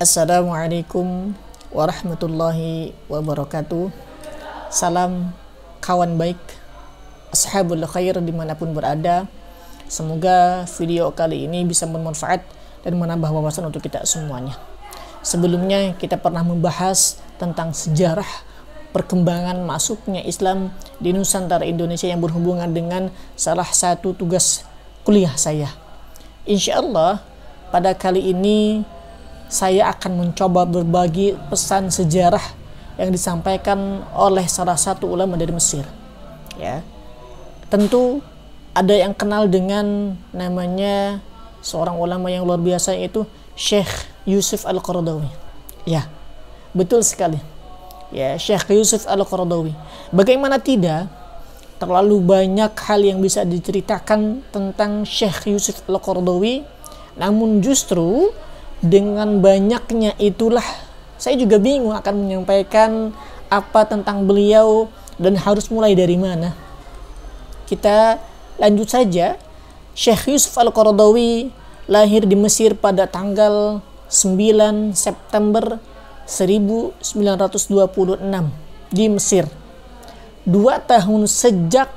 Assalamualaikum warahmatullahi wabarakatuh. Salam kawan baik, ashabul khair dimanapun berada. Semoga video kali ini bisa bermanfaat dan menambah wawasan untuk kita semuanya. Sebelumnya kita pernah membahas tentang sejarah perkembangan masuknya Islam di Nusantara Indonesia yang berhubungan dengan salah satu tugas kuliah saya. Insya Allah pada kali ini saya akan mencoba berbagi pesan sejarah yang disampaikan oleh salah satu ulama dari Mesir. Ya, tentu ada yang kenal dengan namanya seorang ulama yang luar biasa, yaitu Syekh Yusuf Al-Qaradawi. Ya, betul sekali. Ya, Syekh Yusuf Al-Qaradawi. Bagaimana tidak, terlalu banyak hal yang bisa diceritakan tentang Syekh Yusuf Al-Qaradawi, namun justru dengan banyaknya itulah saya juga bingung akan menyampaikan apa tentang beliau dan harus mulai dari mana. Kita lanjut saja. Syekh Yusuf Al-Qaradawi lahir di Mesir pada tanggal 9 September 1926 di Mesir. 2 tahun sejak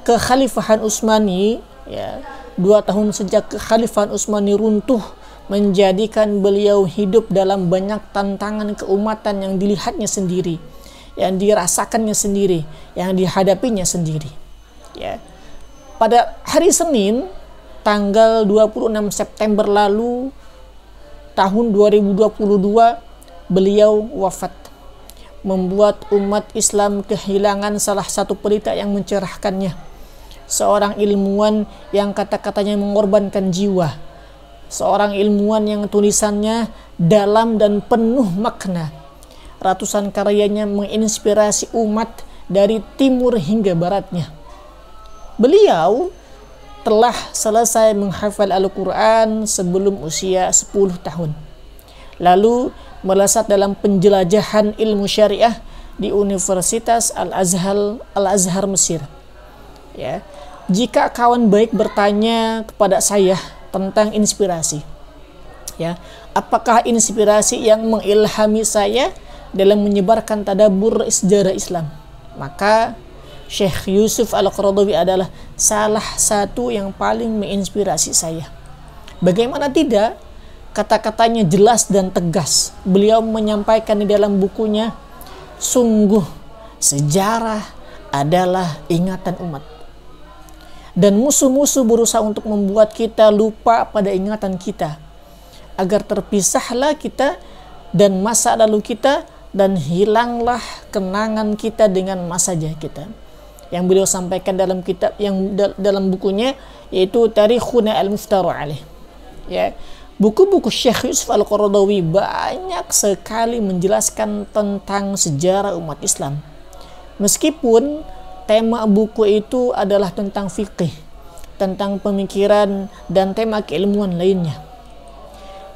kekhalifahan Utsmani, ya, 2 tahun sejak kekhalifahan Utsmani runtuh, menjadikan beliau hidup dalam banyak tantangan keumatan yang dilihatnya sendiri, yang dirasakannya sendiri, yang dihadapinya sendiri. Ya. Pada hari Senin, tanggal 26 September lalu, tahun 2022, beliau wafat, membuat umat Islam kehilangan salah satu pelita yang mencerahkannya. Seorang ilmuwan yang kata-katanya mengorbankan jiwa. Seorang ilmuwan yang tulisannya dalam dan penuh makna. Ratusan karyanya menginspirasi umat dari timur hingga baratnya. Beliau telah selesai menghafal Al-Quran sebelum usia 10 tahun. Lalu melesat dalam penjelajahan ilmu syariah di Universitas Al-Azhar Mesir. Ya. Jika kawan baik bertanya kepada saya tentang inspirasi, ya, apakah inspirasi yang mengilhami saya dalam menyebarkan tadabbur sejarah Islam, maka Syekh Yusuf Al-Qaradawi adalah salah satu yang paling menginspirasi saya. Bagaimana tidak, kata-katanya jelas dan tegas. Beliau menyampaikan di dalam bukunya, sungguh sejarah adalah ingatan umat. Dan musuh-musuh berusaha untuk membuat kita lupa pada ingatan kita, agar terpisahlah kita dan masa lalu kita, dan hilanglah kenangan kita dengan masa jaya kita. Yang beliau sampaikan dalam kitab yang dalam bukunya, yaitu Tarikhuna Al-Muftaru Alaih. Ya, buku-buku Syekh Yusuf Al-Qaradawi banyak sekali menjelaskan tentang sejarah umat Islam. Meskipun tema buku itu adalah tentang fikih, tentang pemikiran, dan tema keilmuan lainnya.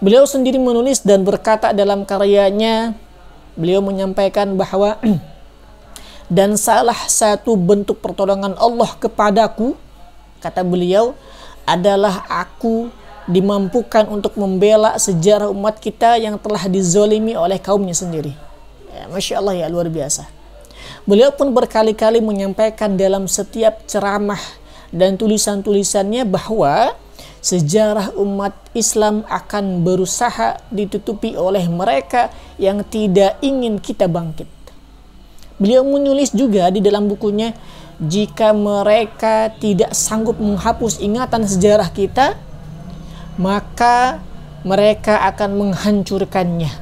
Beliau sendiri menulis dan berkata dalam karyanya, beliau menyampaikan bahwa dan salah satu bentuk pertolongan Allah kepadaku, kata beliau, adalah aku dimampukan untuk membela sejarah umat kita yang telah dizolimi oleh kaumnya sendiri. Ya, Masya Allah, ya, luar biasa. Beliau pun berkali-kali menyampaikan dalam setiap ceramah dan tulisan-tulisannya bahwa sejarah umat Islam akan berusaha ditutupi oleh mereka yang tidak ingin kita bangkit. Beliau menulis juga di dalam bukunya, jika mereka tidak sanggup menghapus ingatan sejarah kita, maka mereka akan menghancurkannya.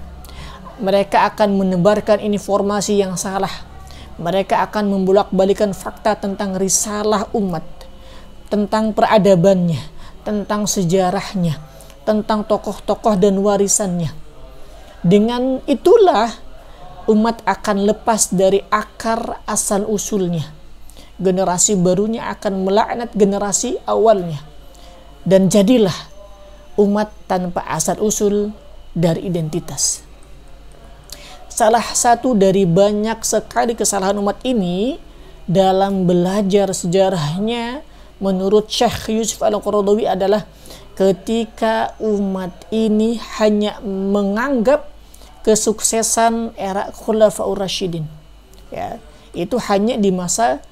Mereka akan menebarkan informasi yang salah. Mereka akan membolak-balikan fakta tentang risalah umat, tentang peradabannya, tentang sejarahnya, tentang tokoh-tokoh dan warisannya. Dengan itulah umat akan lepas dari akar asal-usulnya. Generasi barunya akan melaknat generasi awalnya. Dan jadilah umat tanpa asal-usul dari identitas. Salah satu dari banyak sekali kesalahan umat ini dalam belajar sejarahnya, menurut Syekh Yusuf Al-Qaradawi adalah ketika umat ini hanya menganggap kesuksesan era Khulafaur Rasyidin, ya, itu hanya di masa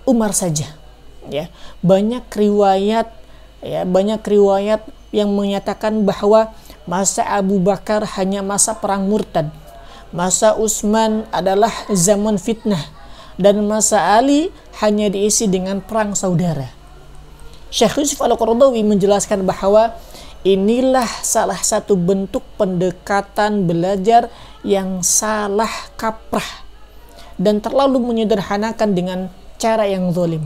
Umar saja, ya. Banyak riwayat yang menyatakan bahwa masa Abu Bakar hanya masa perang murtad, masa Utsman adalah zaman fitnah, dan masa Ali hanya diisi dengan perang saudara. Syekh Yusuf Al-Qaradawi menjelaskan bahwa inilah salah satu bentuk pendekatan belajar yang salah kaprah dan terlalu menyederhanakan dengan cara yang zalim.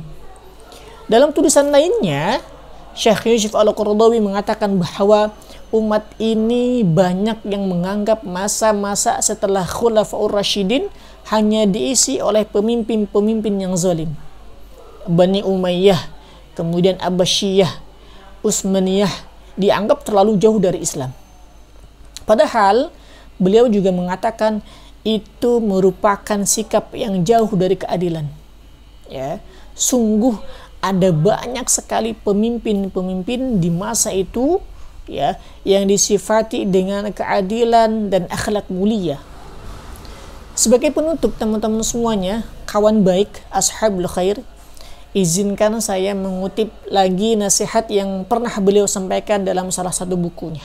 Dalam tulisan lainnya, Syekh Yusuf Al-Qaradawi mengatakan bahwa umat ini banyak yang menganggap masa-masa setelah Khulafaur Rasyidin hanya diisi oleh pemimpin-pemimpin yang zalim. Bani Umayyah, kemudian Abbasiyah, Utsmaniyah dianggap terlalu jauh dari Islam. Padahal beliau juga mengatakan itu merupakan sikap yang jauh dari keadilan. Ya, sungguh ada banyak sekali pemimpin-pemimpin di masa itu, ya, yang disifati dengan keadilan dan akhlak mulia. Sebagai penutup, teman-teman semuanya, kawan baik, ashabul khair, izinkan saya mengutip lagi nasihat yang pernah beliau sampaikan dalam salah satu bukunya.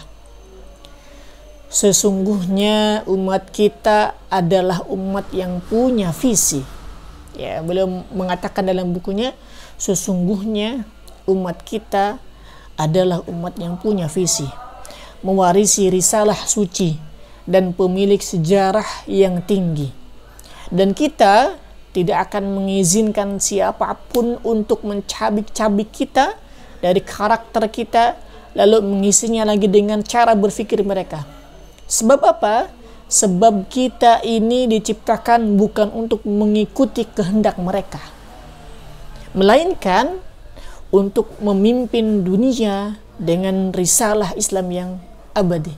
Sesungguhnya umat kita adalah umat yang punya visi. Ya, beliau mengatakan dalam bukunya, sesungguhnya umat kita adalah umat yang punya visi, mewarisi risalah suci dan pemilik sejarah yang tinggi. Dan kita tidak akan mengizinkan siapapun untuk mencabik-cabik kita dari karakter kita, lalu mengisinya lagi dengan cara berpikir mereka. Sebab apa? Sebab kita ini diciptakan bukan untuk mengikuti kehendak mereka, melainkan untuk memimpin dunia dengan risalah Islam yang abadi.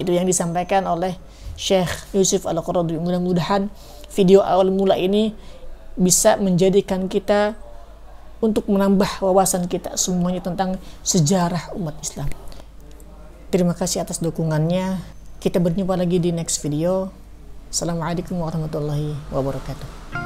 Itu yang disampaikan oleh Syekh Yusuf Al-Qaradawi. Mudah-mudahan video awal mula ini bisa menjadikan kita untuk menambah wawasan kita semuanya tentang sejarah umat Islam. Terima kasih atas dukungannya. Kita berjumpa lagi di next video. Assalamualaikum warahmatullahi wabarakatuh.